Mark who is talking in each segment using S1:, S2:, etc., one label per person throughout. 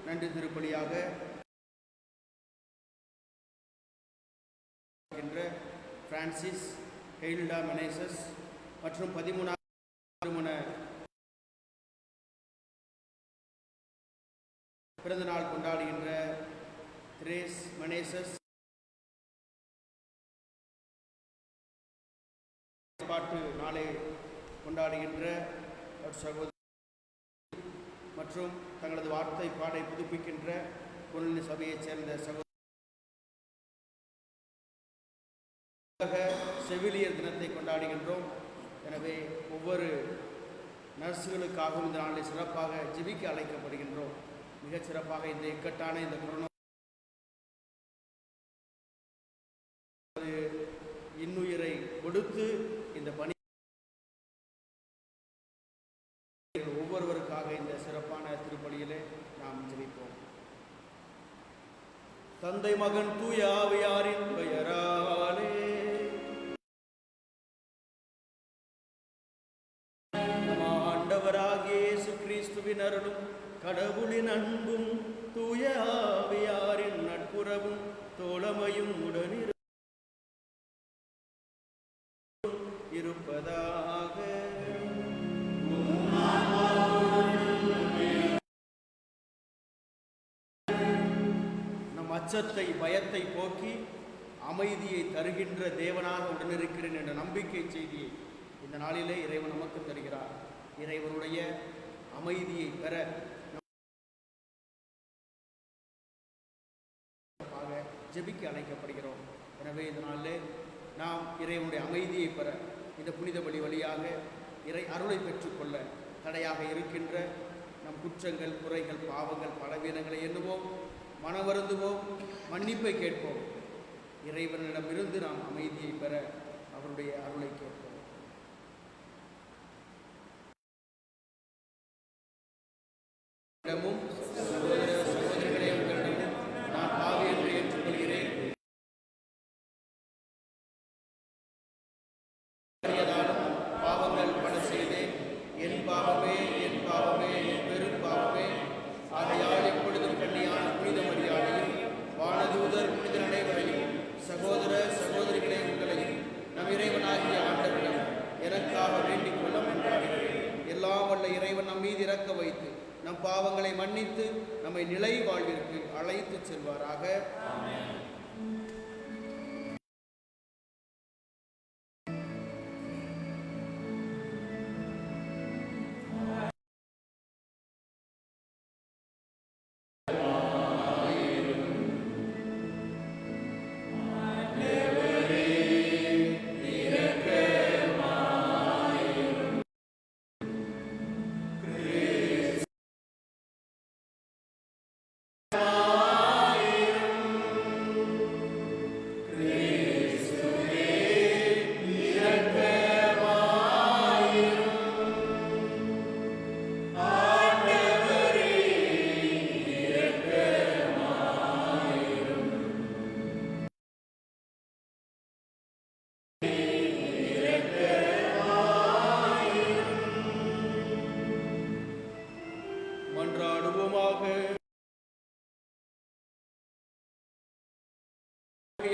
S1: நன்றி திருப்பலியாக பிரான்சிஸ் ஹெய்ல்டா மெனேசஸ் மற்றும் 13 திருமண பிறந்த நாள் கொண்டாடுகின்ற திரேஸ் மெனேசஸ் பாட்டு நாளை கொண்டாடுகின்ற சகோதரி மற்றும் தங்களது வார்த்தை பாடை புதுப்பிக்கின்ற பொருளின சபையைச் சேர்ந்த சகோதர செவிலியர் தினத்தை கொண்டாடுகின்றோம். எனவே ஒவ்வொரு நர்ஸுகளுக்காகவும் இந்த நாளில் சிறப்பாக ஜெபிக்க அழைக்கப்படுகின்றோம். மிகச் சிறப்பாக இந்த இக்கட்டான இந்த கொரோனா இன்னுயிரை கொடுத்து இந்த பணி ஒவ்வொருவருக்காக இந்த சிறப்பான திருப்பலியிலே நாம் ஜெபிப்போம். தந்தை மகன் தூய ஆவியாரின் பெயராலே நம் ஆண்டவராகிய இயேசு கிறிஸ்துவின் அருளும் கடவுளின் அன்பும் தூய ஆவியாரின் நட்புறவும் தோழமையும் உடனிரு இருப்பதாக. நம் அச்சத்தை பயத்தை போக்கி அமைதியை தருகின்ற தேவனாக உடனிருக்கிறேன் என்ற நம்பிக்கை செய்தியை இந்த நாளிலே இறைவன் நமக்கு தருகிறார். இறைவனுடைய அமைதியை பெற ஜெபிக்க அழைக்கப்படுகிறோம். எனவே இந்த நாளிலே நாம் இறைவனுடைய அமைதியை பெற இந்த புனித பலி வழியாக இறை அருளை பெற்றுக்கொள்ள தடையாக இருக்கின்ற நம் குற்றங்கள் குறைகள் பாவங்கள் பலவீனங்களை எண்ணுவோம், மனவருந்துவோம், மன்னிப்பை கேட்போம். இறைவனிடமிருந்து நாம் அமைதியை பெற அவருடைய அருளை கேட்போம். சகோதரிகளே, உங்களிடம் நான் பாவி என்று ஏற்றுக்கொள்கிறேன். பாவங்கள் பல செய்தேன், என் பாவமே என் பாவமே என் பெரும் பாவமே. ஆகையால் எப்பொழுதும் கண்ணியான புனித மரியாதையும் வானதூதர் புனித அனைவரையும் சகோதர சகோதரிகளே உங்களையும் நம் இறைவனாகிய ஆண்டவரிடம் எனக்காக வேண்டிக் கொள்ள மன்றாடுகிறேன். எல்லாம் வல்ல இறைவன் நம் மீது இறக்க வைத்து நம் பாவங்களை மன்னித்து நம்மை நிலை வாழ்விற்கு அழைத்து செல்வாராக.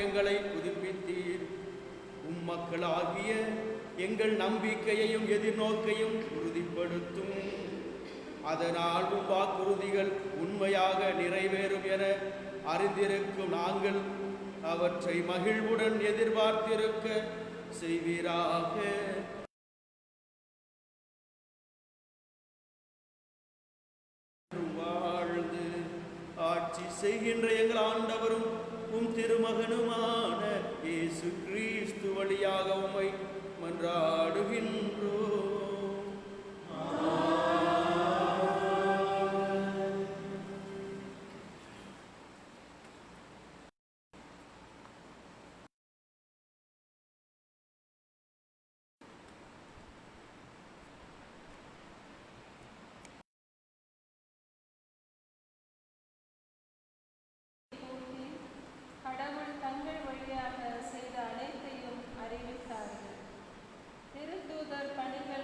S1: எங்களை புதுப்பித்தீர். உம்மக்களாகிய எங்கள் நம்பிக்கையையும் எதிர்நோக்கையும் உறுதிப்படுத்தும். அதனால் வாக்குறுதிகள் உண்மையாக நிறைவேறும் என அறிந்திருக்கும் நாங்கள் அவற்றை மகிழ்வுடன் எதிர்பார்த்திருக்க செய்வீராக. வாழ்ந்து ஆட்சி செய்கின்ற எங்கள் ஆண்டவரும் உம் திருமகனுமான இயேசு கிறிஸ்து வழியாக உம்மை மன்றாடுகின்றோம்.
S2: கடவுள் தங்கள் வழியாக செய்த அனைத்தையும் அறிவித்தார்கள். திருத்தூதர் பணிகள்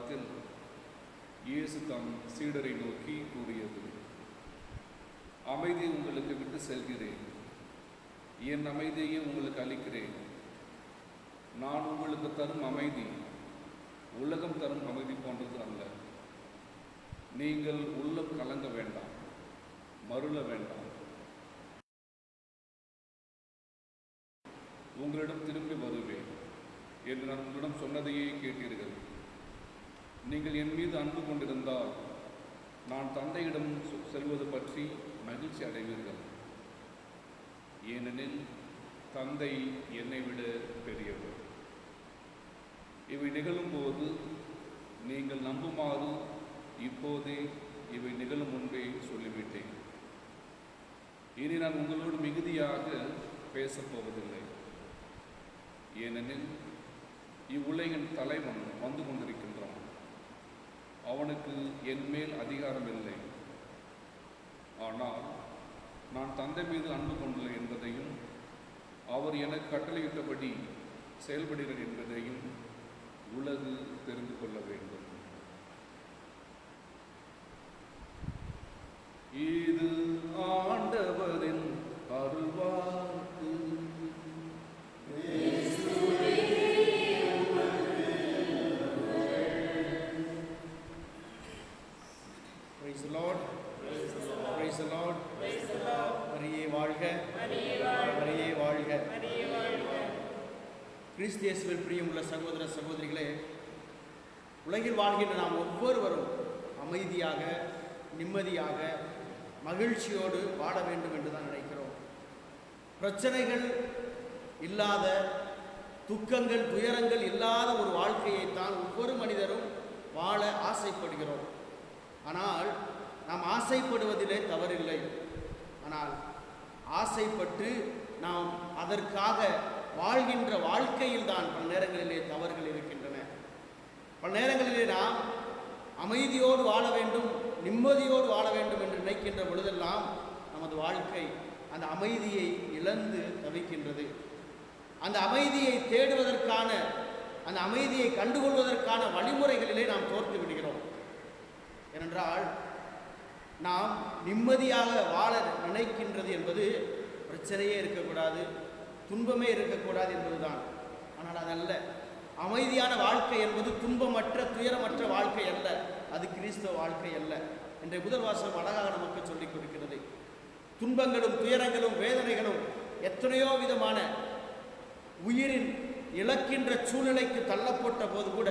S2: காலத்தில் இயேசு தம் சீடரை நோக்கி கூறியது, அமைதியை உங்களுக்கு விட்டு செல்கிறேன், என் அமைதியை உங்களுக்கு அளிக்கிறேன். நான் உங்களுக்கு தரும் அமைதி உலகம் தரும் அமைதி போன்றது அல்ல. நீங்கள் உள்ளம் கலங்க வேண்டாம், மருள வேண்டாம். உங்களிடம் திரும்பி வருவேன் என்று நான் உங்களிடம் சொன்னதையே கேட்டீர்கள். நீங்கள் என் மீது அன்பு கொண்டிருந்தால் நான் தந்தையிடம் செல்வது பற்றி மகிழ்ச்சி அடைவீர்கள். ஏனெனில் தந்தை என்னை விட பெரியவர். இவை நிகழும்போது நீங்கள் நம்புமாறு இப்போதே இவை நிகழும் முன்பே சொல்லிவிட்டேன். இனி நான் உங்களோடு மிகுதியாக பேசப்போவதில்லை. ஏனெனில் இவ்வுலகின் தலைவன் வந்து கொண்டிருக்கின்றான். அவனுக்கு என் மேல் அதிகாரம் இல்லை. ஆனால் நான் தந்தை மீது அன்பு கொண்டுள்ளேன் என்பதையும் அவர் எனக்கு கட்டளையிட்டபடி செயல்படுகிறேன் என்பதையும் உலகு தெரிந்து கொள்ள வேண்டும். இது ஆண்டவரின் அருள்வாக்கு.
S1: Praise the Lord. Praise the Lord. மரியே வாழ்க, மரியே வாழ்க. கிறிஸ்து இயேசுவில் பிரியமுள்ள சகோதர சகோதரிகளே, உலகில் வாழ்கின்ற நாம் ஒவ்வொருவரும் அமைதியாக, நிம்மதியாக, மகிழ்ச்சியோடு வாழ வேண்டும் என்று தான் நினைக்கிறோம். பிரச்சனைகள் இல்லாத, துக்கங்கள், துயரங்கள் இல்லாத ஒரு வாழ்க்கையைத்தான் ஒவ்வொரு மனிதரும் வாழ ஆசைப்படுகிறோம். ஆனால் நாம் ஆசைப்படுவதிலே தவறில்லை. ஆனால் ஆசைப்பட்டு நாம் அதற்காக வாழ்கின்ற வாழ்க்கையில் தான் பல நேரங்களிலே தவறுகள் இருக்கின்றன. பல நேரங்களிலே நாம் அமைதியோடு வாழ வேண்டும், நிம்மதியோடு வாழ வேண்டும் என்று நினைக்கின்ற பொழுதெல்லாம் நமது வாழ்க்கை அந்த அமைதியை இழந்து தவிக்கின்றது. அந்த அமைதியை தேடுவதற்கான, அந்த அமைதியை கண்டுகொள்வதற்கான வழிமுறைகளிலே நாம் தோற்று விடுகிறோம். ஏனென்றால் நாம் நிம்மதியாக வாழ நினைக்கின்றது என்பது பிரச்சனையே இருக்கக்கூடாது, துன்பமே இருக்கக்கூடாது என்பதுதான். ஆனால் அதல்ல. அமைதியான வாழ்க்கை என்பது துன்பமற்ற, துயரமற்ற வாழ்க்கை அல்ல. அது கிறிஸ்தவ வாழ்க்கை அல்ல. இன்றைய முதல் வாசகம் அழகாக நமக்கு சொல்லிக் கொடுக்கிறது. துன்பங்களும் துயரங்களும் வேதனைகளும் எத்தனையோ விதமான உயிரின் இழக்கின்ற சூழ்நிலைக்கு தள்ளப்பட்ட போது கூட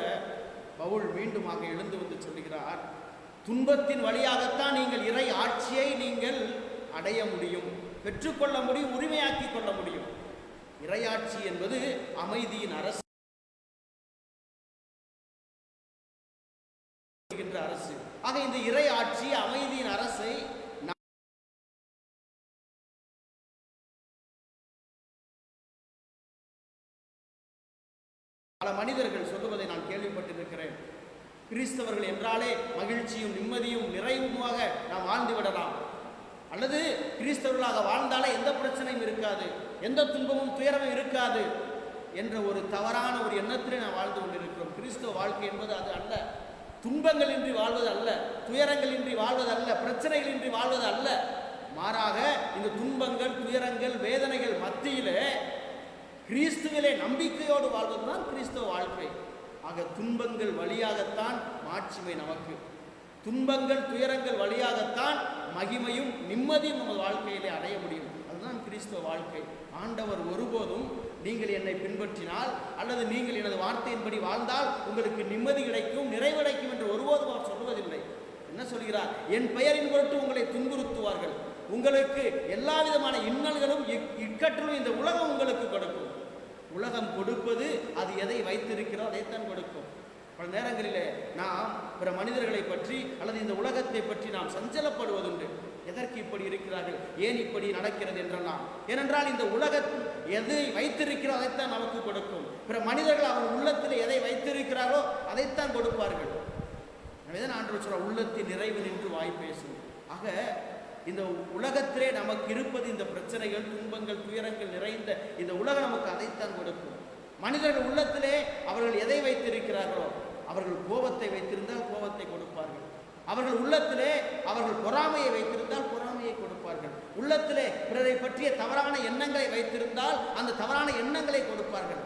S1: பவுல் மீண்டுமாக எழுந்து வந்து சொல்லுகிறார், துன்பத்தின் வழியாகத்தான் நீங்கள் இறை ஆட்சியை நீங்கள் அடைய முடியும், பெற்றுக்கொள்ள முடியும், உரிமையாக்கி கொள்ள முடியும். இறையாட்சி என்பது அமைதியின் அரசு. ஆக இந்த இறை ஆட்சி, அமைதியின் அரசை பல மனிதர்கள் சொல்லுவதை நான் கேள்விப்பட்டிருக்கிறேன். கிறிஸ்தவர்கள் என்றாலே மகிழ்ச்சியும் நிம்மதியும் நிறைவுமாக நாம் வாழ்ந்து விடலாம், அல்லது கிறிஸ்தவர்களாக வாழ்ந்தாலே எந்த பிரச்சனையும் இருக்காது, எந்த துன்பமும் துயரமும் இருக்காது என்ற ஒரு தவறான ஒரு எண்ணத்திலே நாம் வாழ்ந்து கொண்டிருக்கிறோம். கிறிஸ்தவ வாழ்க்கை என்பது அது அல்ல. துன்பங்கள் இன்றி வாழ்வது அல்ல, துயரங்கள் இன்றி வாழ்வது அல்ல, பிரச்சனைகள் இன்றி வாழ்வது அல்ல. மாறாக இந்த துன்பங்கள், துயரங்கள், வேதனைகள் மத்தியிலே கிறிஸ்துவிலே நம்பிக்கையோடு வாழ்வதுதான் கிறிஸ்தவ வாழ்க்கை. ஆக துன்பங்கள் வழியாகத்தான் மாட்சிமை நமக்கு, துன்பங்கள் துயரங்கள் வழியாகத்தான் மகிமையும் நிம்மதியும் நமது வாழ்க்கையிலே அடைய முடியும். அதுதான் கிறிஸ்தவ வாழ்க்கை. ஆண்டவர் ஒருபோதும் நீங்கள் என்னை பின்பற்றினால் அல்லது நீங்கள் எனது வார்த்தையின்படி வாழ்ந்தால் உங்களுக்கு நிம்மதி கிடைக்கும், நிறைவு கிடைக்கும் என்று ஒருபோதும் அவர் சொல்வதில்லை. என்ன சொல்கிறார்? என் பெயரின் பொருட்டு உங்களை துன்புறுத்துவார்கள், உங்களுக்கு எல்லா விதமான இன்னல்களும் இக்கட்டிலும் இந்த உலகம் உங்களுக்கு கொடுக்கும். உலகம் கொடுப்பது அது எதை வைத்திருக்கிறோ அதைத்தான் கொடுக்கும். பல நேரங்களிலே நாம் பிற மனிதர்களை பற்றி அல்லது இந்த உலகத்தை பற்றி நாம் சஞ்சலப்படுவதுண்டு. எதற்கு இப்படி இருக்கிறார்கள், ஏன் இப்படி நடக்கிறது என்றெல்லாம். ஏனென்றால் இந்த உலகம் எதை வைத்திருக்கிறோ அதைத்தான் நமக்கு கொடுக்கும். பிற மனிதர்கள் அவர் உள்ளத்தில் எதை வைத்திருக்கிறாரோ அதைத்தான் கொடுப்பார்கள். எனவேதான் ஆண்டவர் சொல்றார், உள்ளத்தின் நிறைவு நின்று வாய் பேசும். ஆக இந்த உலகத்திலே நமக்கு இருப்பது இந்த பிரச்சனைகள், துன்பங்கள், துயரங்கள் நிறைந்த இந்த உலகம் நமக்கு அதைத்தான் கொடுக்கும். மனிதர்கள் உள்ளத்திலே அவர்கள் எதை வைத்திருக்கிறார்களோ அவர்கள் கோபத்தை வைத்திருந்தால் கோபத்தை கொடுப்பார்கள். அவர்கள் உள்ளத்திலே அவர்கள் பொறாமையை வைத்திருந்தால் பொறாமையை கொடுப்பார்கள். உள்ளத்திலே பிறரை பற்றிய தவறான எண்ணங்களை வைத்திருந்தால் அந்த தவறான எண்ணங்களை கொடுப்பார்கள்.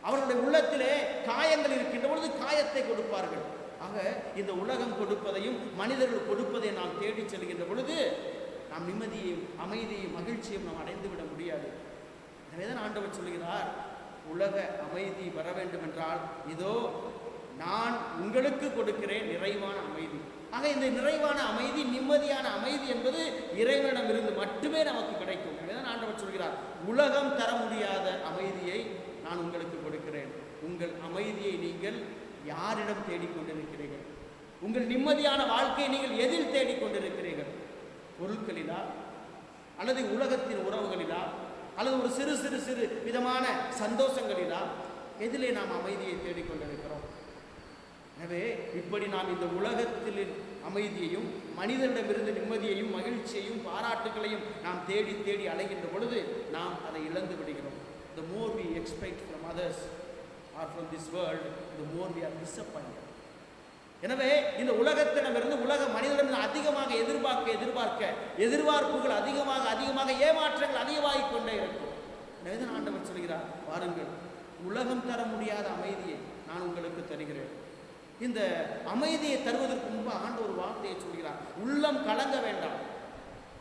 S1: அவர்களுடைய உள்ளத்திலே காயங்கள் இருக்கின்ற பொழுது காயத்தை கொடுப்பார்கள். ஆக இந்த உலகம் கொடுப்பதையும் மனிதர்கள் கொடுப்பதை நாம் தேடி செல்கின்ற பொழுது நாம் நிம்மதியையும் அமைதியையும் மகிழ்ச்சியும் நாம் அடைந்து விட முடியாது. எனவேதான் ஆண்டவர் சொல்கிறார், உலக அமைதி வர வேண்டும் என்றால் இதோ நான் உங்களுக்கு கொடுக்கிறேன் நிறைவான அமைதி. ஆக இந்த நிறைவான அமைதி, நிம்மதியான அமைதி என்பது இறைவனிடமிருந்து மட்டுமே நமக்கு கிடைக்கும். எனவேதான் ஆண்டவர் சொல்கிறார், உலகம் தர முடியாத அமைதியை நான் உங்களுக்கு கொடுக்கிறேன். உங்கள் அமைதியை நீங்கள் யாரிடம் தேடிக்கொண்டிருக்கிறீர்கள்? உங்கள் நிம்மதியான வாழ்க்கையை நீங்கள் எதில் தேடிக்கொண்டிருக்கிறீர்கள்? பொருட்களிலா, அல்லது உலகத்தின் உறவுகளிலா, அல்லது ஒரு சிறு சிறு சிறு விதமான சந்தோஷங்களிலா? எதிலே நாம் அமைதியை தேடிக்கொண்டிருக்கிறோம்? எனவே இப்படி நாம் இந்த உலகத்தில் அமைதியையும் மனிதனிடமிருந்து நிம்மதியையும் மகிழ்ச்சியையும் பாராட்டுகளையும் நாம் தேடி தேடி அலைகின்ற பொழுது நாம் அதை இழந்து விடுகிறோம். The more we expect from others or from this world, the more we are disappointed. எனவே இந்த உலகத்திடமிருந்து உலக மனிதனிடம் அதிகமாக எதிர்பார்ப்புகள் அதிகமாக ஏமாற்றங்கள் அதிகமாகிக் கொண்டே இருக்கும். எனவே தான் ஆண்டவர் சொல்கிறார், வாருங்கள், உலகம் தர முடியாத அமைதியை நான் உங்களுக்கு தருகிறேன். இந்த அமைதியை தருவதற்கு முன்பு ஆண்டவர் ஒரு வார்த்தையை சொல்கிறார், உள்ளம் கலங்க வேண்டாம்.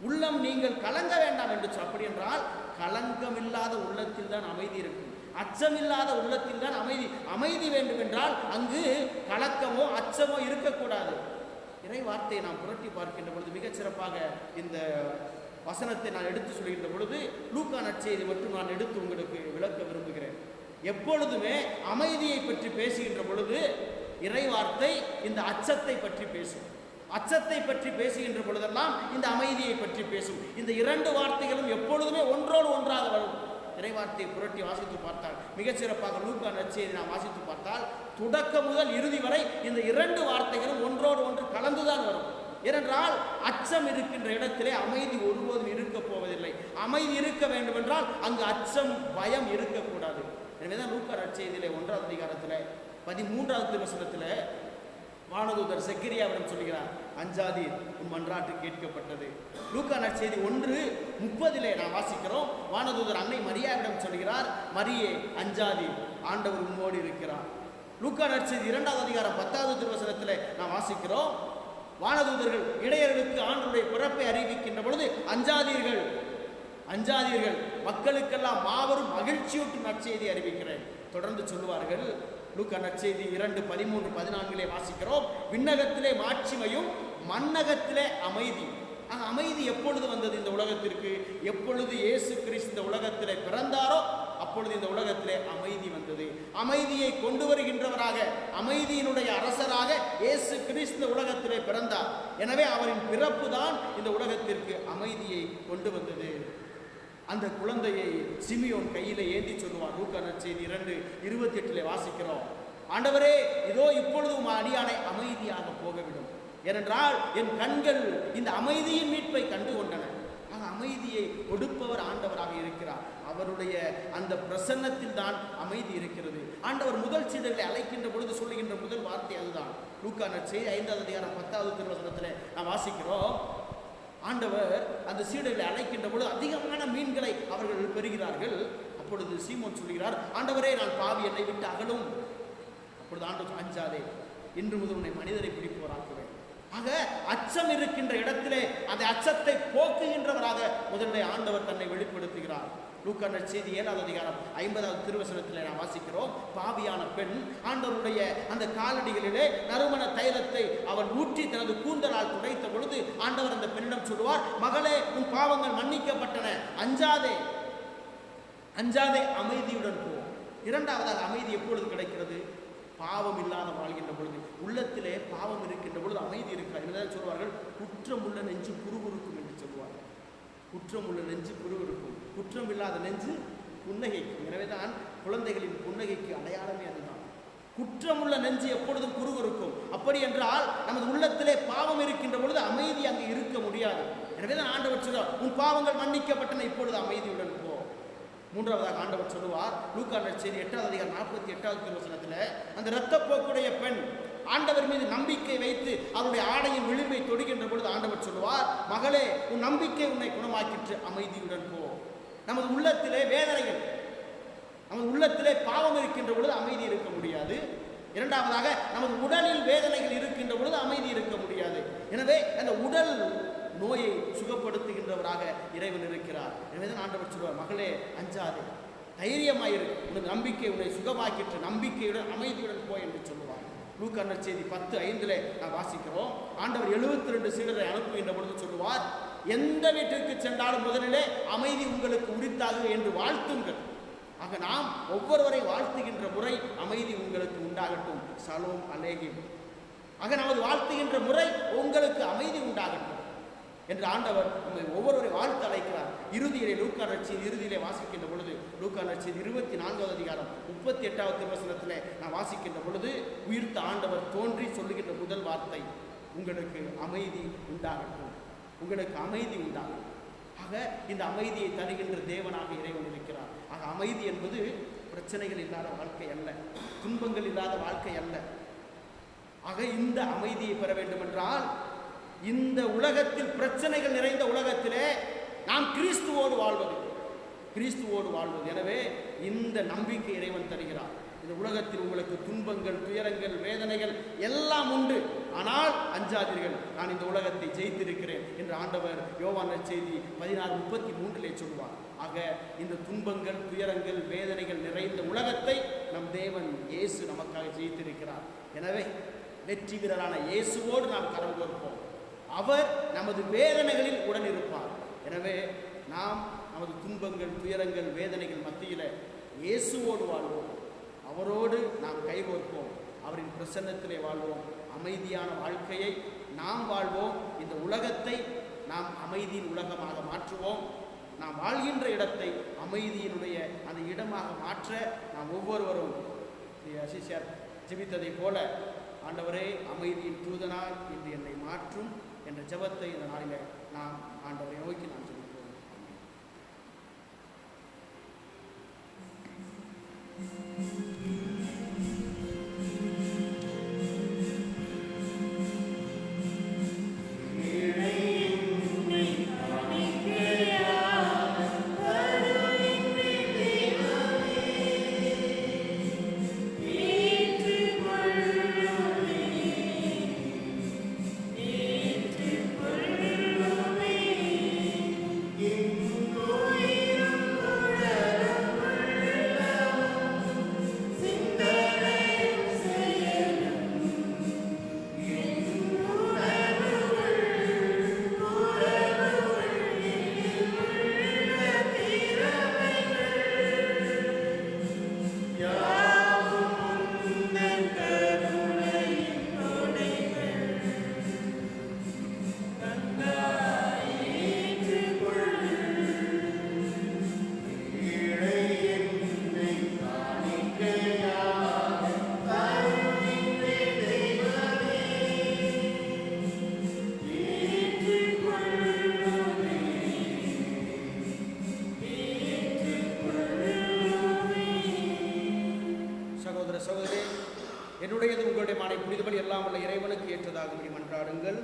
S1: உள்ளம் நீங்கள் கலங்க வேண்டாம் என்று அப்படி என்றால் கலங்கமில்லாத உள்ளத்தில் தான் அமைதி இருக்கும். அச்சமில்லாத உள்ளத்தில் தான் அமைதி வேண்டும் என்றால் அங்கு கலக்கமோ அச்சமோ இருக்கக்கூடாது. இறை வார்த்தையை நாம் புரட்டி பார்க்கின்ற பொழுது மிகச் சிறப்பாக இந்த வசனத்தை நான் எடுத்து சொல்கின்ற பொழுது லூக்கா நற்செய்தி மட்டும் நான் எடுத்து உங்களுக்கு விளக்க விரும்புகிறேன். எப்பொழுதுமே அமைதியை பற்றி பேசுகின்ற பொழுது இறை வார்த்தை இந்த அச்சத்தை பற்றி பேசும். அச்சத்தை பற்றி பேசுகின்ற பொழுதெல்லாம் இந்த அமைதியை பற்றி பேசும். இந்த இரண்டு வார்த்தைகளும் எப்பொழுதுமே ஒன்றோடு ஒன்றாக வரும். இறைவார்த்தையை புரட்டி வாசித்து பார்த்தால் மிகச்சிறப்பாக லூக்கா நற்செய்தி நாம் வாசித்து பார்த்தால் தொடக்கம் முதல் இறுதி வரை இந்த இரண்டு வார்த்தைகளும் ஒன்றோடு ஒன்று கலந்துதான் வரும். ஏனென்றால் அச்சம் இருக்கின்ற இடத்திலே அமைதி ஒருபோதும் இருக்க போவதில்லை. அமைதி இருக்க வேண்டும் என்றால் அங்கு அச்சம் பயம் இருக்கக்கூடாது. எனவேதான் லூக்கா நற்செய்தியிலே 1ஆம் அதிகாரத்தில் 13வது வசனத்தில் வானதூதர் செக்கரியாவிடம் சொல்கிறார், அஞ்சாதீர், உன் மன்றாட்டு கேட்கப்பட்டது. லூக்கா நற்செய்தி 1:30 நாம் வாசிக்கிறோம். வானதூதர் அன்னை மரியாவிடம் சொல்கிறார், மரியே அஞ்சாதீர், ஆண்டவர் உம்மோடு இருக்கிறார். லூக்கா நற்செய்தி 2ஆம் அதிகாரம் 10வது திருவசனத்தில் நாம் வாசிக்கிறோம், வானதூதர்கள் இடையர்களுக்கு ஆண்டவருடைய பிறப்பை அறிவிக்கின்ற பொழுது அஞ்சாதீர்கள், அஞ்சாதீர்கள், மக்களுக்கெல்லாம் மாபெரும் மகிழ்ச்சியூட்டும் நற்செய்தி அறிவிக்கிறேன். தொடர்ந்து சொல்லுவார்கள். லூக்கா நற்செய்தி 2:13-14 வாசிக்கிறோம், விண்ணகத்திலே மாட்சிமையும் மண்ணகத்திலே அமைதி. அமைதி எப்பொழுது வந்தது இந்த உலகத்திற்கு? எப்பொழுது இயேசு கிறிஸ்து இந்த உலகத்திலே பிறந்தாரோ அப்பொழுது இந்த உலகத்திலே அமைதி வந்தது. அமைதியை கொண்டு வருகின்றவராக, அமைதியினுடைய அரசராக இயேசு கிறிஸ்து இந்த உலகத்திலே பிறந்தார். எனவே அவரின் பிறப்பு தான் இந்த உலகத்திற்கு அமைதியை கொண்டு வந்தது. அந்த குழந்தையை சிமியோன் கையில ஏந்தி சொல்லுவார். லூக்கா நற்செய்தி 2:28 வாசிக்கிறோம், ஆண்டவரே, இதோ இப்பொழுது அடியானை அமைதியாக போகவிடும், ஏனென்றால் என் கண்கள் இந்த அமைதியின் மீட்பை கண்டு கொண்டன. அமைதியை கொடுப்பவர் ஆண்டவராக இருக்கிறார். அவருடைய அந்த பிரசன்னத்தில் தான் அமைதி இருக்கிறது. ஆண்டவர் முதல் சீடர்களை அழைக்கின்ற பொழுது சொல்லுகின்ற முதல் வார்த்தை அதுதான். லூக்கா நற்செய்தி 5ஆம் அதிகாரம் 10வது திருவசனத்தில் நாம் வாசிக்கிறோம், ஆண்டவர் அந்த சீடர்களை அழைக்கின்ற பொழுது அதிகமான மீன்களை அவர்கள் பெறுகிறார்கள். அப்பொழுது சீமோன் சொல்கிறார், ஆண்டவரே, நான் பாவி, என்னை விட்டு அகலும். அப்பொழுது ஆண்டவர், அஞ்சாதே, இன்று முதல் உன்னை மனிதரை பிடிப்பவராக்குவேன். ஆக அச்சம் இருக்கின்ற இடத்திலே அந்த அச்சத்தை போக்குகின்றவராக முதல்ல ஆண்டவர் தன்னை வெளிப்படுத்துகிறார். லூக்கா நற்செய்தி 7ஆம் அதிகாரம் 50வது திருவசனத்திலே நாம் வாசிக்கிறோம், பாவியான பெண் ஆண்டவருடைய அந்த காலடிகளிலே நறுமண தைலத்தை அவன் ஊற்றி தனது கூந்தலால் துடைத்த பொழுது ஆண்டவர் அந்த பெண்ணிடம் சொல்லுவார், மகளே, உன் பாவங்கள் மன்னிக்கப்பட்டன, அஞ்சாதே, அஞ்சாதே, அமைதியுடன் போ. இரண்டாவதாக அமைதி எப்பொழுது கிடைக்கிறது? பாவம் இல்லாத வாழ்கின்ற பொழுது. உள்ளத்திலே பாவம் இருக்கின்ற பொழுது அமைதி இருக்காது. என்னதான் சொல்வார்கள், குற்றம் உள்ள நெஞ்சு குறுகுறுக்கும் என்று சொல்வார்கள். குற்றம் உள்ள நெஞ்சு குறுகுறுக்கும், குற்றம் இல்லாத நெஞ்சு புன்னகைக்கும். எனவேதான் குழந்தைகளின் புன்னகைக்கு அடையாளமே அதுதான். குற்றம் உள்ள நெஞ்சு எப்பொழுதும் குறுகுறுக்கும். அப்படி என்றால் நமது உள்ளத்திலே பாவம் இருக்கின்ற பொழுது அமைதி அங்கு இருக்க முடியாது. எனவேதான் ஆண்டவர் சொல்றார், உன் பாவங்கள் மன்னிக்கப்பட்டன, இப்பொழுது அமைதியுடன் போ. மூன்றாவதாக ஆண்டவர் சொல்லுவார், லூக்கா நற்செய்தி 8வது அதிகாரம் 48வது திருவசனத்தில், அந்த இரத்தப்போக்குடைய பெண் ஆண்டவர் மீது நம்பிக்கை வைத்து அவருடைய ஆடையின் விளிம்பை தொடுகின்ற பொழுது ஆண்டவர் சொல்லுவார், மகளே, உன் நம்பிக்கை உன்னை குணமாக்கிற்று, அமைதியுடன் போ. நமது உள்ளத்திலே வேதனைகள், நமது உள்ளத்திலே பாவம் இருக்கின்ற பொழுது அமைதி இருக்க முடியாது. இரண்டாவதாக, நமது உடலில் வேதனைகள் இருக்கின்ற பொழுது அமைதி இருக்க முடியாது. எனவே அந்த உடல் நோயை சுகப்படுத்துகின்றவராக இறைவன் இருக்கிறார். எனவே தான் ஆண்டவர் சொல்வார், மகளே அஞ்சாதே, தைரியமாயிரு, உனது நம்பிக்கை உன்னை சுகமாக்கிற்று, நம்பிக்கையுடன் அமைதியுடன் போய் என்று சொல்லுவார். லூக்கா நற்செய்தி 10:5 நாம் வாசிக்கிறோம், ஆண்டவர் 72 சீடரை அனுப்புகின்ற பொழுது சொல்லுவார், எந்த வீட்டிற்கு சென்றாலும் முதலிலே அமைதி உங்களுக்கு உரித்தாக என்று வாழ்த்துங்கள். ஆக நாம் ஒவ்வொருவரை வாழ்த்துகின்ற முறை, அமைதி உங்களுக்கு உண்டாகட்டும், சலோம் அலேஹிம். ஆக நமது வாழ்த்துகின்ற முறை, உங்களுக்கு அமைதி உண்டாகட்டும் என்று ஆண்டவர் நம்மை ஒவ்வொருவரை வாழ்த்து அழைக்கிறார். இறுதியிலே லூக்கா நற்செய்தி இறுதியிலே வாசிக்கின்ற பொழுது, லூக்கா நற்செய்தி 24வது அதிகாரம் 38வது திருவசனத்திலே நான் வாசிக்கின்ற பொழுது, உயிர்த்த ஆண்டவர் தோன்றி சொல்லுகின்ற முதல் வார்த்தை, உங்களுக்கு அமைதி உண்டாகட்டும், உங்களுக்கு அமைதி உண்டாகும். ஆக இந்த அமைதியை தருகின்ற தேவனாக இறைவன் இருக்கிறார். ஆக அமைதி என்பது பிரச்சனைகள் இல்லாத வாழ்க்கை அல்ல, துன்பங்கள் இல்லாத வாழ்க்கை அல்ல. ஆக இந்த அமைதியை பெற வேண்டும் என்றால், இந்த உலகத்தில் பிரச்சனைகள் நிறைந்த உலகத்திலே நாம் கிறிஸ்துவோடு வாழ்வது, கிறிஸ்துவோடு வாழ்வது. எனவே இந்த நம்பிக்கை இறைவன் தருகிறார். இந்த உலகத்தில் உங்களுக்கு துன்பங்கள், துயரங்கள், வேதனைகள் எல்லாம் உண்டு, ஆனால் அஞ்சாதீர்கள், நான் இந்த உலகத்தை ஜெயித்திருக்கிறேன் என்று ஆண்டவர் யோவான் நற்செய்தி 16:33 சொல்வார். ஆக இந்த துன்பங்கள், துயரங்கள், வேதனைகள் நிறைந்த உலகத்தை நம் தேவன் இயேசு நமக்காக ஜெயித்திருக்கிறார். எனவே வெற்றி வீரரான இயேசுவோடு நாம் கரம் கோர்ப்போம், அவர் நமது வேதனைகளில் உடன் இருப்பார். எனவே நாம் நமது துன்பங்கள், துயரங்கள், வேதனைகள் மத்தியில் இயேசுவோடு வாழ்வோம், அவரோடு நாம் கைகோர்ப்போம், அவரின் பிரசன்னத்திலே வாழ்வோம், அமைதியான வாழ்க்கையை நாம் வாழ்வோம். இந்த உலகத்தை நாம் அமைதியின் உலகமாக மாற்றுவோம். நாம் வாழ்கின்ற இடத்தை அமைதியினுடைய அந்த இடமாக மாற்ற நாம் ஒவ்வொருவரும் அசிஷியார் ஜெபித்ததை போல, ஆண்டவரே அமைதியின் தூதனாய் இன்று என்னை மாற்றும் என்ற ஜெபத்தை இந்த நாளில் நாம் ஆண்டவரை நோக்கி நாம் ஜெபிப்போம். என்னுடையது உங்களுடைய மானை புனிதபலி எல்லாம் உள்ள இறைவனுக்கு ஏற்றதாகும்படி மன்றாடுங்கள்.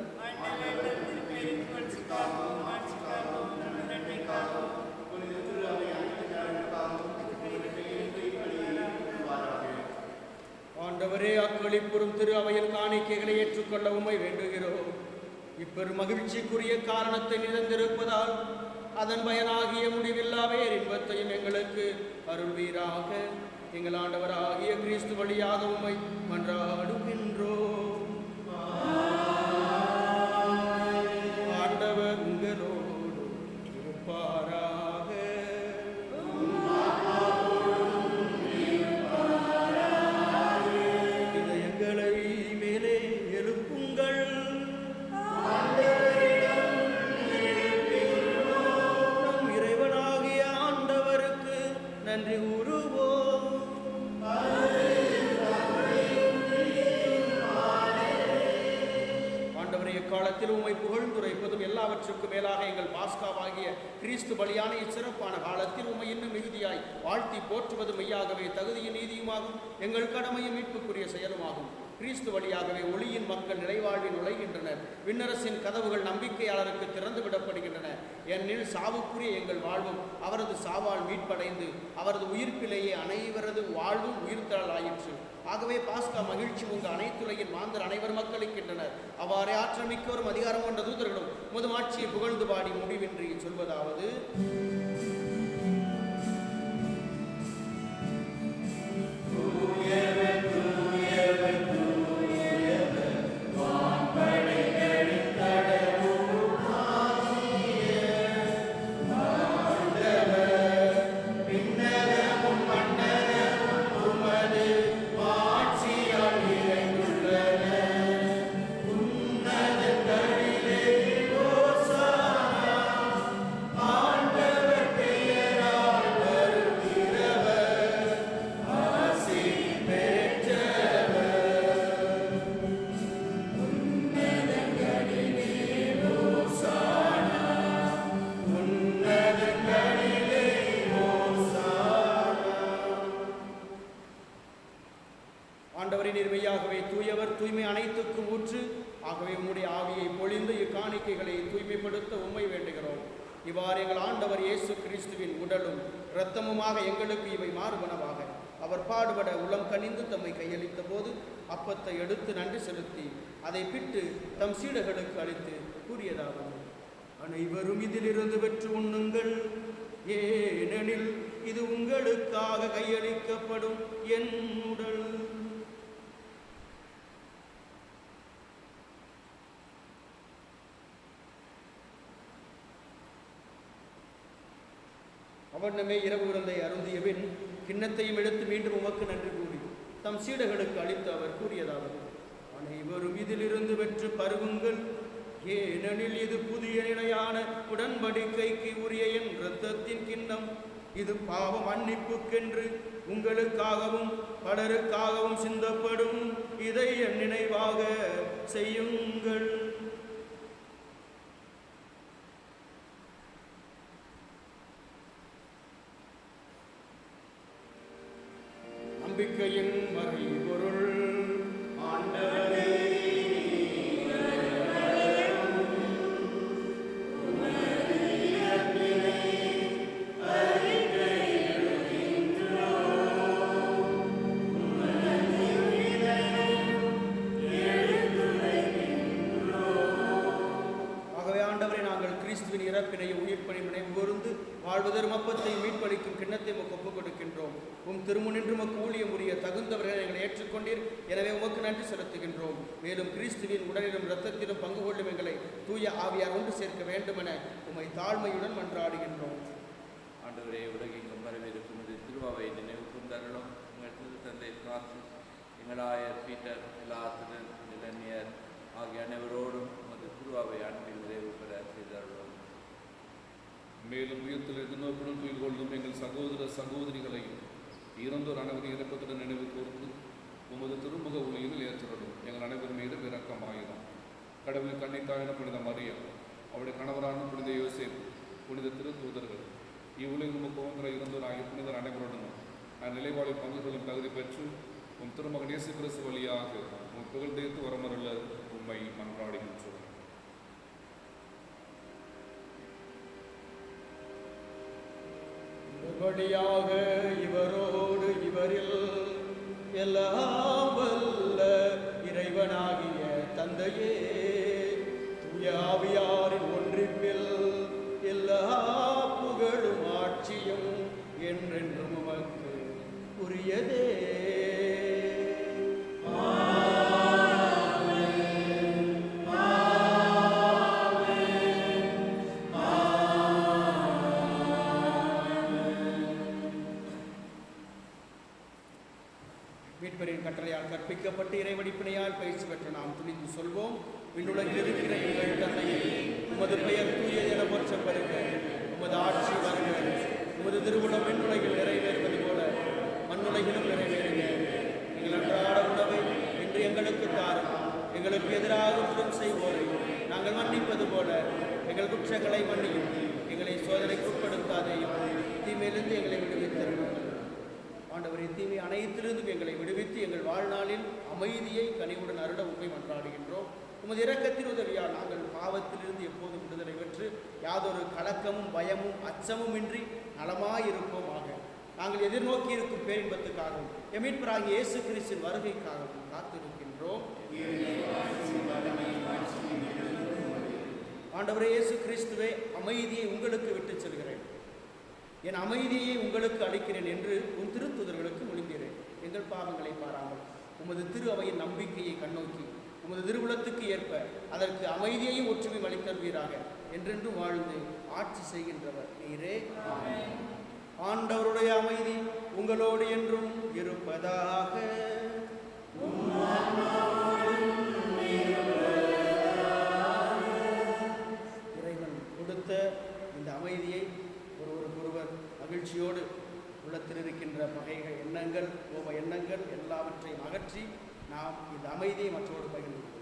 S1: ஆண்டவரே, அக்களிப்புறும் திரு அவையில் காணிக்கைகளை ஏற்றுக்கொள்ள உம்மை வேண்டுகிறோம். இப்பெரும் மகிழ்ச்சிக்குரிய காரணத்தை நிறந்திருப்பதால் அதன் பயனாகிய முடிவில்லா பேரின்பத்தையும் எங்களுக்கு அருள்வீராக. எங்கள் ஆண்டவராகிய கிறிஸ்து வழியாக உம்மை மன்றாடுகின்றோம். ஆண்டவர் உங்களோடு இருப்பாராக. இதயங்களை மேலே எழுப்புங்கள். நம் இறைவனாகிய ஆண்டவருக்கு நன்றி கூறுவோம். இக்காலத்தில் உம்மை புகழ்ந்துரைப்பதும் எல்லாவற்றுக்கும் மேலாக எங்கள் பாஸ்காவாகிய கிறிஸ்து பலியான இச்சிறப்பான காலத்தில் உம்மை இன்னும் மிகுதியாய் வாழ்த்தி போற்றுவதும் மெய்யாகவே தகுதியும் நீதியுமாகும், எங்கள் கடமையும் மீட்புக்குரிய செயலுமாகும். கிறிஸ்து வழியாகவே ஒளியின் மக்கள் நிறைவாழ்வில் நுழைகின்றனர். விண்ணரசின் கதவுகள் நம்பிக்கையாளருக்கு திறந்து விடப்படுகின்றன. ஏனெனில் சாவுக்குரிய எங்கள் வாழ்வும் அவரது சாவால் மீட்படைந்து அவரது உயிர்ப்பிலேயே அனைவரது வாழ்வும் உயிர்த்தலாயிற்று. ஆகவே பாஸ்கா மகிழ்ச்சி உங்கள் அனைத்துலகின் மாந்தர் அனைவர் மக்களுக்கின்றனர். அவ்வாறே ஆற்றல் மிக்கவரும் அதிகாரம் கொண்ட தூதர்களும் முதுமாட்சியை புகழ்ந்து பாடி முடிவின்றி சொல்வதாவது: நீர்மையாகவே தூயவர், தூய்மை அனைத்துக்கும் ஊற்று. ஆகவே உம்முடைய ஆவியை பொழிந்து இக்காணிக்கைகளை தூய்மைப்படுத்த உம்மை வேண்டுகிறோம். இவ்வாறு எங்கள் ஆண்டவர் இயேசு கிறிஸ்துவின் உடலும் இரத்தமுமாக எங்களுக்கு இவை மாறுபனவாக. அவர் பாடுபட உளம் கனிந்து தம்மை கையளித்த போது அப்பத்தை எடுத்து நன்றி செலுத்தி அதை பிட்டு தம் சீடர்களுக்கு அளித்து கூறியதாவது: அனைவரும் இதிலிருந்து பெற்று உண்ணுங்கள், ஏனெனில் இது உங்களுக்காக கையளிக்கப்படும் என் உடல். அவனமே இரவு விருந்தை அருந்தியபின் கிண்ணத்தையும் எடுத்து மீண்டும் உமக்கு நன்றி கூறி தம் சீடர்களுக்கு அளித்து அவர் கூறியதாவது: அனைவரும் இதிலிருந்து பெற்று பருகுங்கள், ஏனெனில் இது புதிய நிலையான உடன்படிக்கைக்கு உரிய என் இரத்தத்தின் கிண்ணம். இது பாவ மன்னிப்புக்கென்று உங்களுக்காகவும் பலருக்காகவும் சிந்தப்படும். இதை என் நினைவாக செய்யுங்கள். நம்பிக்கையின் மறைபொருள் ஆண்டவரே, கிறிஸ்துவின் இறப்பினையும் உயிர்ப்பையும் நினைவு கூர்ந்து வாழ்வதரும் அப்பத்தை மீட்பளிக்கும் கிண்ணத்தை உமக்கு ஒப்புக் கொடுக்கின்றோம். உம் திருமுனின்று உமக்கு ஊழியம் உரிய தகுந்தவர்களை எங்களை ஏற்றுக்கொண்டீர். எனவே உமக்கு நன்றி செலுத்துகின்றோம். மேலும் கிறிஸ்துவின் உடலிலும் இரத்தத்திலும் பங்கு கொள்ளும் எங்களை தூய ஆவியார் ஒன்று சேர்க்க வேண்டுமென உம்மை தாழ்மையுடன் மன்றாடுகின்றோம்.
S3: ஆண்டவரே, உலகெங்கும் வரவிருக்கும் இது திருவாவை நினைவு கூர்ந்தருளும். உங்கள் திரு தந்தை பிரான்சிஸ், எங்கள் ஆயர் பீட்டர், எல்லா திரு இளைஞர் ஆகிய அனைவரோடும் உமது திருவாவை அன்பில் நிறைவு பெற செய்தருளும்.
S2: மேலும் உயிர்த்தில் எதிர்நோக்குடன் துயில் கொள்ளும் எங்கள் சகோதர சகோதரிகளையும் இறந்தோர் அனைவரும் இறக்கத்துடன் நினைவு கூர்ந்து உமது திருமுக ஒளியில் ஏற்றலும். எங்கள் அனைவரும் மீது இரக்கமாயிரும். கடவுளின் கன்னித்தாயின புனித மரியம், அவருடைய கணவரான புனித யோசேப்பு, புனித திருத்தூதர்கள், இவ்வுலகம் போன்ற இறந்தோர் ஆகிய புனிதர் அனைவருடனும் நிலைவாழ் பங்குகளும் தகுதி பெற்று உம் திருமகன் இயேசு கிறிஸ்து வழியாக உம் புகழ்ந்தேத்து வரமருள உம்மை மன்றாடுகின்றோம்.
S1: வழியாக இவரோடு இவரில் எல்லாம் வல்ல இறைவனாகிய தந்தையே, தூய ஆவியாரின் ஒன்றிப்பில் எல்லா புகழும் ஆட்சியும் என்றென்றும் உமக்கு உரியதே. மீட்பரின் கட்டளையால் கற்பிக்கப்பட்டு இறைவடிப்பினையால் பயிற்சி பெற்ற நாம் துணிந்து சொல்வோம்: விண்ணுலகில் இருக்கிற எங்கள் தந்தையே, உமது பெயர் தூயது என போற்றப் பெறுக. உமது ஆட்சி வருக. உமது திருவுளம் விண்ணுலகில் நிறைவேறுவது போல மண்ணுலகிலும் நிறைவேறுக. எங்கள் அன்றாட உணவை இன்று எங்களுக்கு தாரும். எங்களுக்கு எதிராக குற்றம் செய்வோரை நாங்கள் மன்னிப்பது போல எங்கள் குற்றங்களை மன்னியும், எங்களை சோதனைக்கு உட்படுத்தாதேயும், தீமையிலிருந்து எங்களை விடுவித்தருளும். ஆண்டவரே, தீமை அனைத்திலிருந்தும் எங்களை விடுவித்து எங்கள் வாழ்நாளில் அமைதியை கனிவுடன் அருட உண்மை மன்றாடுகின்றோம். உமது இரக்கத்தின் உதவியால் நாங்கள் பாவத்திலிருந்து எப்போதும் விடுதலை பெற்று யாதொரு கலக்கமும் பயமும் அச்சமும் இன்றி நலமாயிருப்போமாக. நாங்கள் எதிர்நோக்கி இருக்கும் பேரின்பத்துக்காகவும் எமீட்பராகிய இயேசு கிறிஸ்துவின் வருகைக்காகவும் காத்திருக்கின்றோம். ஆண்டவரே இயேசு கிறிஸ்துவே, அமைதியை உங்களுக்கு விட்டுச் செல்கிறேன், என் அமைதியை உங்களுக்கு அளிக்கிறேன் என்று உன் திருத்துதர்களுக்கு மொழிந்தீரேன். எங்கள் பாவங்களை பாராமல் உமது திரு அவையின் நம்பிக்கையை கண்ணோக்கி உமது திருவுளத்துக்கு ஏற்ப அதற்கு அமைதியையும் ஒற்றுமையும் அளித்தருவீராக. என்றென்றும் வாழ்ந்து ஆட்சி செய்கின்றவர் நீரே. ஆண்டவருடைய அமைதி உங்களோடு என்றும் இருப்பதாக. இறைவன் கொடுத்த இந்த அமைதியை ஒருவர் மகிழ்ச்சியோடு உள்ளத்தில் இருக்கின்ற பகைகள் எண்ணங்கள் கோப எண்ணங்கள் எல்லாவற்றையும் அகற்றி நாம் இந்த அமைதியை மற்றோடு பகிர்ந்து கொள்வோம்.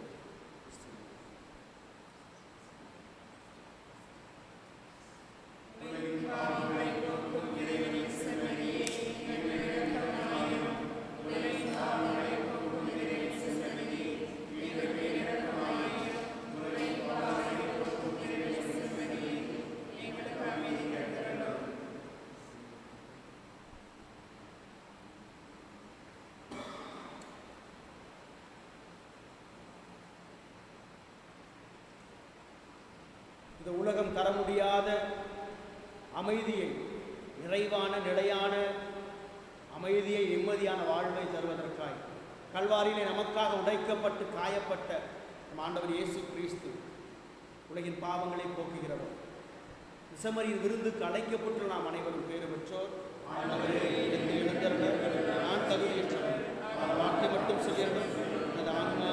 S1: இந்த உலகம் தர முடியாத அமைதியை, நிறைவான நிலையான அமைதியை, நிம்மதியான வாழ்வை தருவதற்காய் கல்வாரியிலே நமக்காக உடைக்கப்பட்டு காயப்பட்ட நம் ஆண்டவர் இயேசு கிறிஸ்து உலகின் பாவங்களை போக்குகிறவர். விசமரியின் விருந்துக்கு அழைக்கப்பட்டு நாம் அனைவரும் பேறு பெற்றோர். ஆண்டவரே, எடுத்து எழுந்தருள நான் தகுதியற்றவன், வார்த்தை மட்டும் சொல்லியிருந்தோம் எனது ஆன்மா.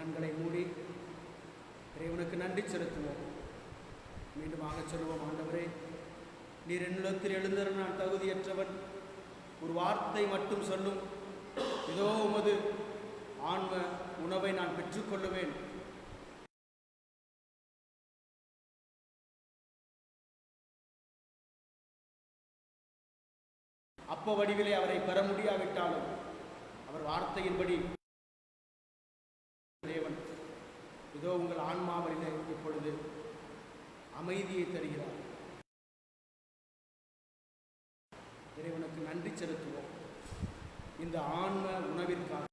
S1: கண்களை மூடி இறைவனுக்கு நன்றி செலுத்துவோம். மீண்டுமாக சொல்லுவோம், ஆண்டவரே, நீர் என்னிடத்தில் எழுந்தர நான் தகுதியற்றவன், ஒரு வார்த்தை மட்டும் சொல்லும், இதோ உமது ஆன்ம உணவை நான் பெற்றுக்கொள்ளுவேன். அப்ப வடிவிலே அவரை பெற முடியாவிட்டாலும் அவர் வார்த்தையின்படி தேவன் இதோ உங்கள் ஆன்மாவிலே இப்பொழுது அமைதியை தருகிறார். இறைவனுக்கு நன்றி செலுத்துவோம் இந்த ஆன்ம உணவிற்காக.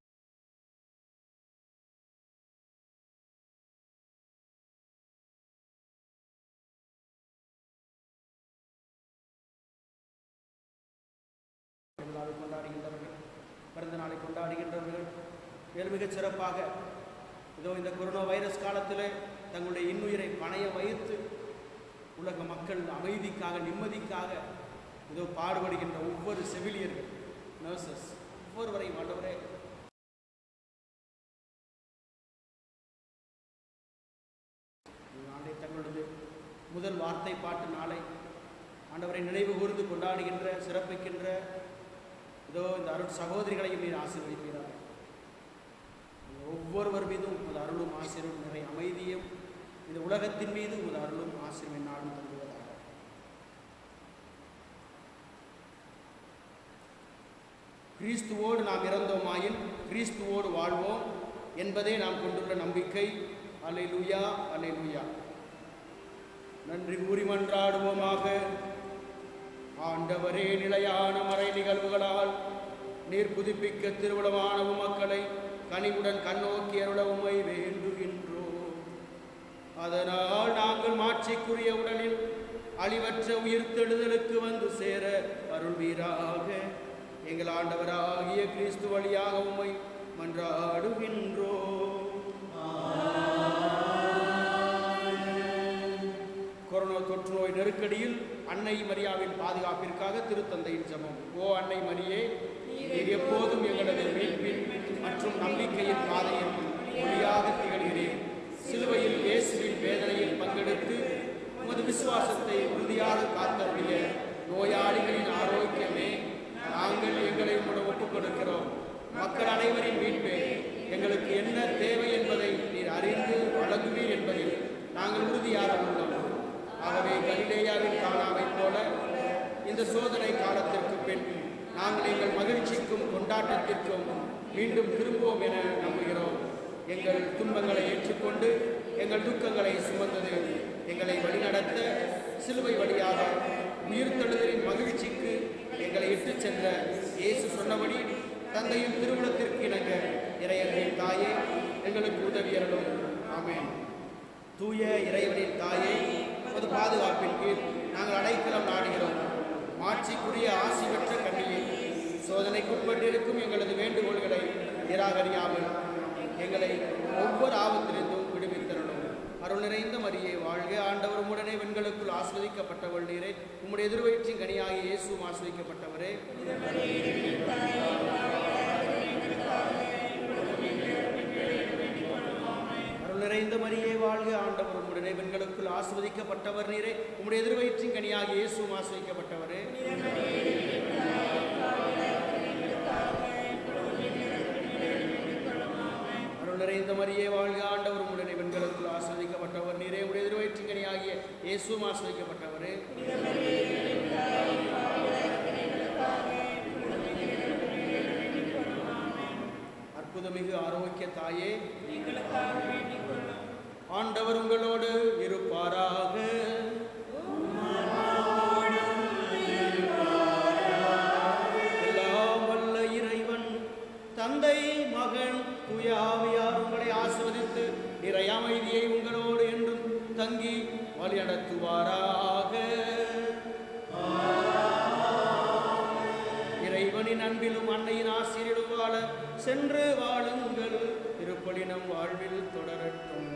S1: கொண்டாடுகின்றவர்கள், பிறந்த நாளை கொண்டாடுகின்றவர்கள் மிகச் சிறப்பாக இதோ இந்த கொரோனா வைரஸ் காலத்தில் தங்களுடைய இன்னுயிரை பணைய வைத்து உலக மக்கள் அமைதிக்காக, நிம்மதிக்காக இதோ பாடுபடுகின்ற ஒவ்வொரு செவிலியர்கள், நர்சஸ், ஒவ்வொருவரையும் ஆண்டவரே நாளை தங்களது முதல் வார்த்தை பாட்டு நாளை ஆண்டவரை நினைவு கூர்ந்து கொண்டாடுகின்ற, சிறப்பிக்கின்ற இதோ இந்த அருள் சகோதரிகளையும் நீர் ஆசீர்வதிப்பீராக. ஒவ்வொருவர் மீதும் உமது அருளும் ஆசீர்வம், நிறைய அமைதியும் இந்த உலகத்தின் மீது உமது அருளும் ஆசீர்வம் நாடும் தருவதாக. கிறிஸ்துவோடு நாம் இறந்தோமாயின் கிறிஸ்துவோடு வாழ்வோம் என்பதே நாம் கொண்டுள்ள நம்பிக்கை. அல்லேலூயா, அல்லேலூயா. நன்றி கூறி மன்றாடுவோமாக. ஆண்டவரே, நிலையான மறை நிகழ்வுகளால் நீர் புதுப்பிக்க திருவிழமானவும் மக்களை கனிவுடன் கண்ணோக்கி அருள உம்மை வேண்டுகின்றோம். அதனால் நாங்கள் மாட்சிக்குரிய உடலில் அழிவற்ற உயிர்த்தெழுதலுக்கு வந்து சேர அருள்வீராக. எங்கள் ஆண்டவராகிய கிறிஸ்து வழியாக உம்மை மன்றாடுகின்றோம். கொரோனா தொற்று நோய் நெருக்கடியில் அன்னை மரியாவின் பாதுகாப்பிற்காக திருத்தந்தையின் ஜெபம். ஓ அன்னை மரியே, நீர் எப்போதும் எங்களது மீட்பின் மற்றும் நம்பிக்கையின் பாதையில் ஒளியாக திகழ்கிறீர். சிலுவையில் இயேசுவின் வேதனையில் பங்கெடுத்து உமது விசுவாசத்தை உறுதியாக காத்தருடைய நோயாளிகளின் ஆரோக்கியமே, நாங்கள் எங்களை உம்மிடம் ஒப்புக் கொடுக்கிறோம். மக்கள் அனைவரின் மீட்பே, எங்களுக்கு என்ன தேவை என்பதை நீர் அறிந்து வழங்குவீர் என்பதில் நாங்கள் உறுதியாக உள்ளோம். ஆகவே கலிலேயாவின் கானாவைப் போல இந்த சோதனை காலத்திற்கு பின் நாங்கள் எங்கள் மகிழ்ச்சிக்கும் கொண்டாட்டத்திற்கும் மீண்டும் திரும்புவோம் என நம்புகிறோம். எங்கள் துன்பங்களை ஏற்றுக்கொண்டு எங்கள் துக்கங்களை சுமந்தது எங்களை வழிநடத்த சிலுவை வழியாக உயிர்த்தெழுதலின் மகிழ்ச்சிக்கு எங்களை இட்டுச் சென்ற இயேசு சொன்னபடி தந்தையின் திருவுளத்திற்கு இணங்க இறைவனின் தாயே எங்களுக்கு உதவியருளும். ஆமென். தூய இறைவனின் தாயே, உமது பாதுகாப்பின் கீழ் நாங்கள் அடைக்கலம் நாடுகிறோம். மாட்சிக்குரிய ஆசி பெற்ற கண்ணியை சோதனைக்குட்பட்டிருக்கும் எங்களது வேண்டுகோள்களை நிராகரியாமல் எங்களை ஒவ்வொரு ஆபத்திலிருந்தும் விடுவித்தரணும். அருள் நிறைந்த மரியே வாழ்க. ஆண்டவர் உம்முடனே பெண்களுக்குள் ஆஸ்வதிக்கப்பட்டவள் நீரே. உம்முடைய எதிர்வயிற்றின் கனியாகிய இயேசுவும் ஆஸ்வதிக்கப்பட்டவரே. அருள் நிறைந்த மரியே வாழ்க. ஆண்டவர் உம்முடனே பெண்களுக்குள் ஆஸ்வதிக்கப்பட்டவர் நீரே. உம்முடைய எதிர்வயிற்றின் கனியாகிய இயேசுவும் ஆஸ்வதிக்கப்பட்டவரே. நிறைந்த மரியே வாழ்க. ஆண்டவர் உம்முடனே பெண்களுக்குள் ஆஸ்வதிக்கப்பட்டவர் நீரே. உடைய எதிர்வயிற்றின் கனியாகிய இயேசுவும் ஆஸ்வதிக்கப்பட்டவரே. அற்புதமிகு ஆரோக்கிய தாயே, ஆண்டவர் உங்களோடு இருப்பாராக. எல்லாம் வல்ல இறைவன் தந்தை, மகன், தூய ஆவியார் உங்களை ஆசீர்வதித்து நிறை அமைதியை உங்களோடு என்றும் தங்கி வழிநடத்துவாராக. இறைவனின் அன்பிலும் அன்னையின் ஆசிரியரும் வாழ சென்று வாழுங்கள். திருப்பலினம் வாழ்வில் தொடரட்டும்.